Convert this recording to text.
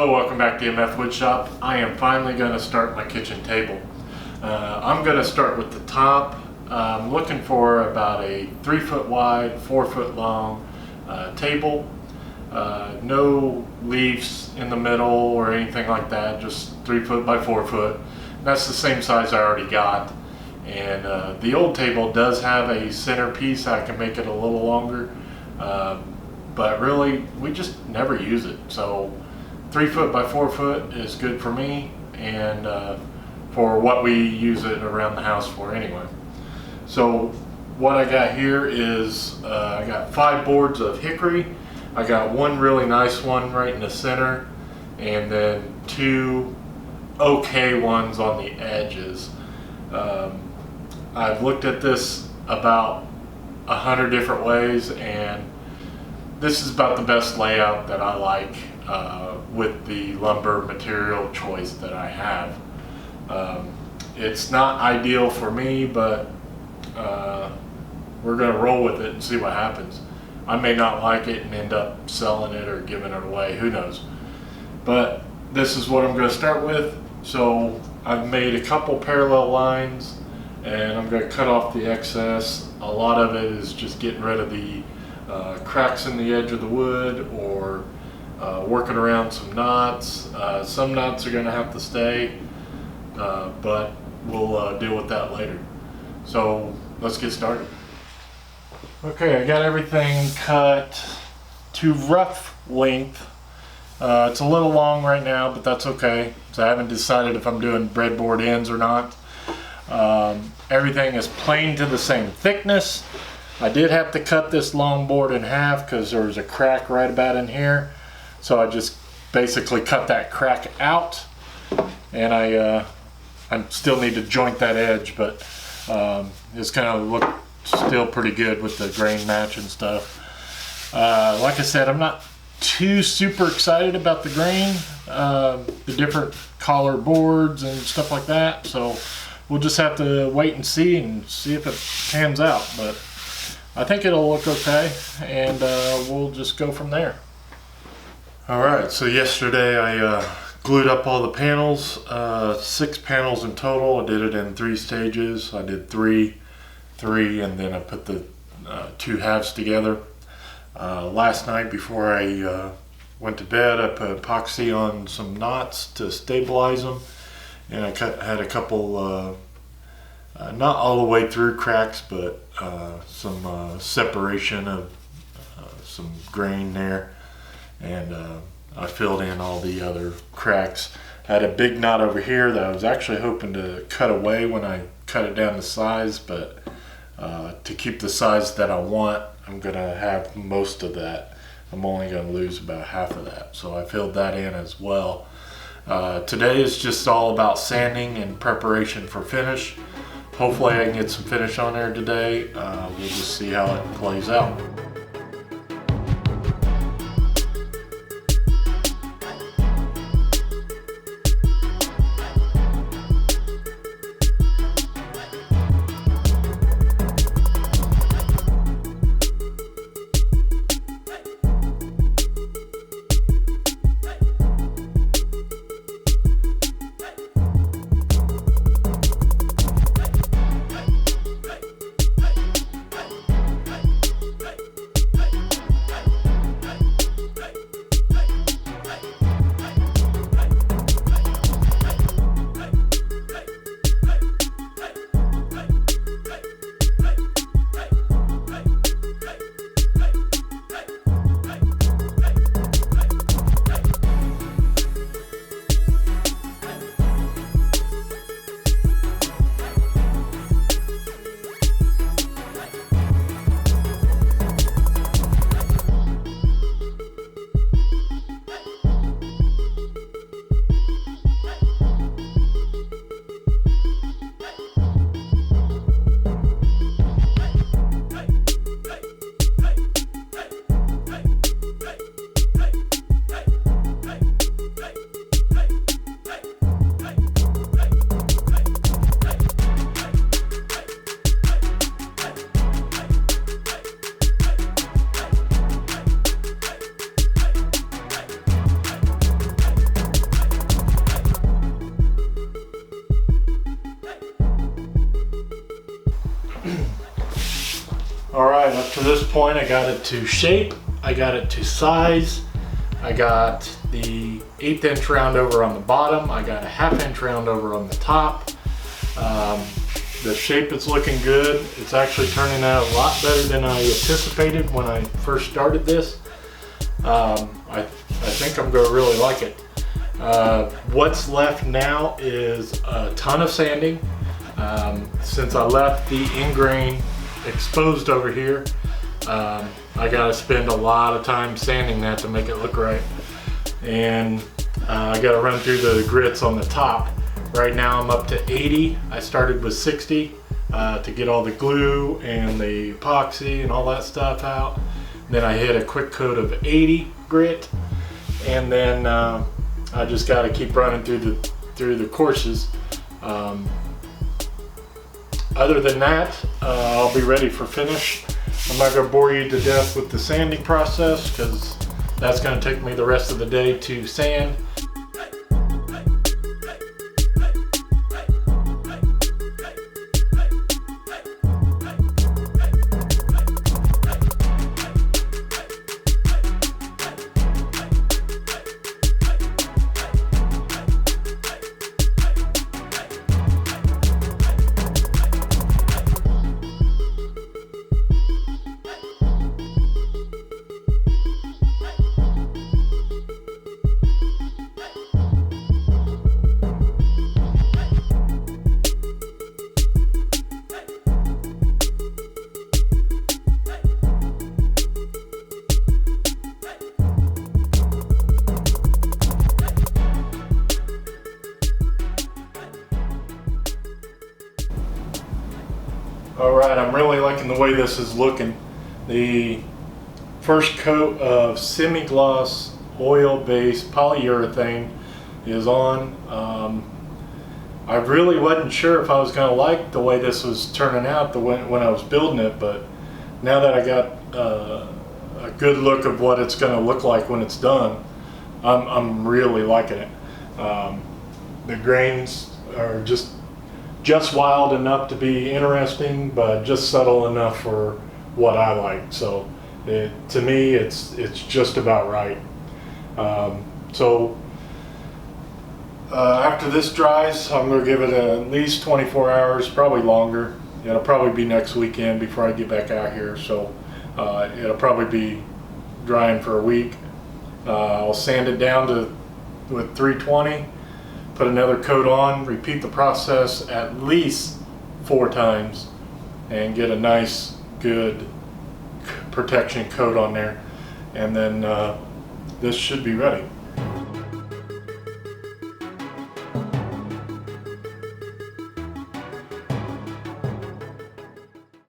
Hello, welcome back to MFWoodShop. I am finally going to start my kitchen table. I'm going to start with the top. I'm looking for about a 3 foot wide, 4 foot long table. No leaves in the middle or anything like that, just 3 foot by 4 foot. And that's the same size I already got. And the old table does have a center piece. I can make it a little longer. But really, we just never use it. So 3 foot by 4 foot is good for me, and for what we use it around the house for anyway. So what I got here is I got 5 boards of hickory. I got one really nice one right in the center, and then 2 okay ones on the edges. I've looked at this about 100 different ways, and this is about the best layout that I like with the lumber material choice that I have. It's not ideal for me, but we're gonna roll with it and see what happens. I may not like it and end up selling it or giving it away, who knows. But this is what I'm gonna start with. So I've made a couple parallel lines, and I'm gonna cut off the excess. A lot of it is just getting rid of the cracks in the edge of the wood, or working around some knots. Some knots are going to have to stay, but we'll deal with that later. So let's get started. Okay, I got everything cut to rough length. It's a little long right now, but that's okay. So I haven't decided if I'm doing breadboard ends or not. Everything is planed to the same thickness. I did have to cut this long board in half because there was a crack right about in here. So I just basically cut that crack out, and I still need to joint that edge, but it's kind of look still pretty good with the grain match and stuff. Like I said, I'm not too super excited about the grain, the different collar boards and stuff like that. So we'll just have to wait and see if it pans out. But I think it'll look okay, and we'll just go from there. Alright, so yesterday I glued up all the panels, 6 panels in total. I did it in 3 stages. I did 3, and then I put the 2 halves together. Last night before I went to bed, I put epoxy on some knots to stabilize them, and I had a couple not all the way through cracks, but some separation of some grain there, and I filled in all the other cracks. I had a big knot over here that I was actually hoping to cut away when I cut it down to size, but to keep the size that I want, I'm gonna have most of that. I'm only gonna lose about half of that, so I filled that in as well. Today is just all about sanding and preparation for finish. Hopefully I can get some finish on there today. We'll just see how it plays out. right, up to this point I got it to shape, I got it to size, I got the 1/8 inch round over on the bottom, I got a 1/2 inch round over on the top. The shape is looking good. It's actually turning out a lot better than I anticipated when I first started this. I think I'm going to really like it. What's left now is a ton of sanding. Since I left the ingrain exposed over here, I got to spend a lot of time sanding that to make it look right. And I got to run through the grits on the top. Right now I'm up to 80. I started with 60 to get all the glue and the epoxy and all that stuff out. Then I hit a quick coat of 80 grit, and then I just got to keep running through the courses. Other than that, I'll be ready for finish. I'm not going to bore you to death with the sanding process because that's going to take me the rest of the day to sand. Alright, I'm really liking the way this is looking. The first coat of semi-gloss oil-based polyurethane is on. I really wasn't sure if I was going to like the way this was turning out when I was building it, but now that I got a good look of what it's going to look like when it's done, I'm really liking it. The grains are just wild enough to be interesting, but just subtle enough for what I like. So to me, it's just about right. After this dries, I'm going to give it at least 24 hours, probably longer. It'll probably be next weekend before I get back out here. So it'll probably be drying for a week. I'll sand it down with 320. Put another coat on, repeat the process at least 4 times, and get a nice, good protection coat on there. And then this should be ready.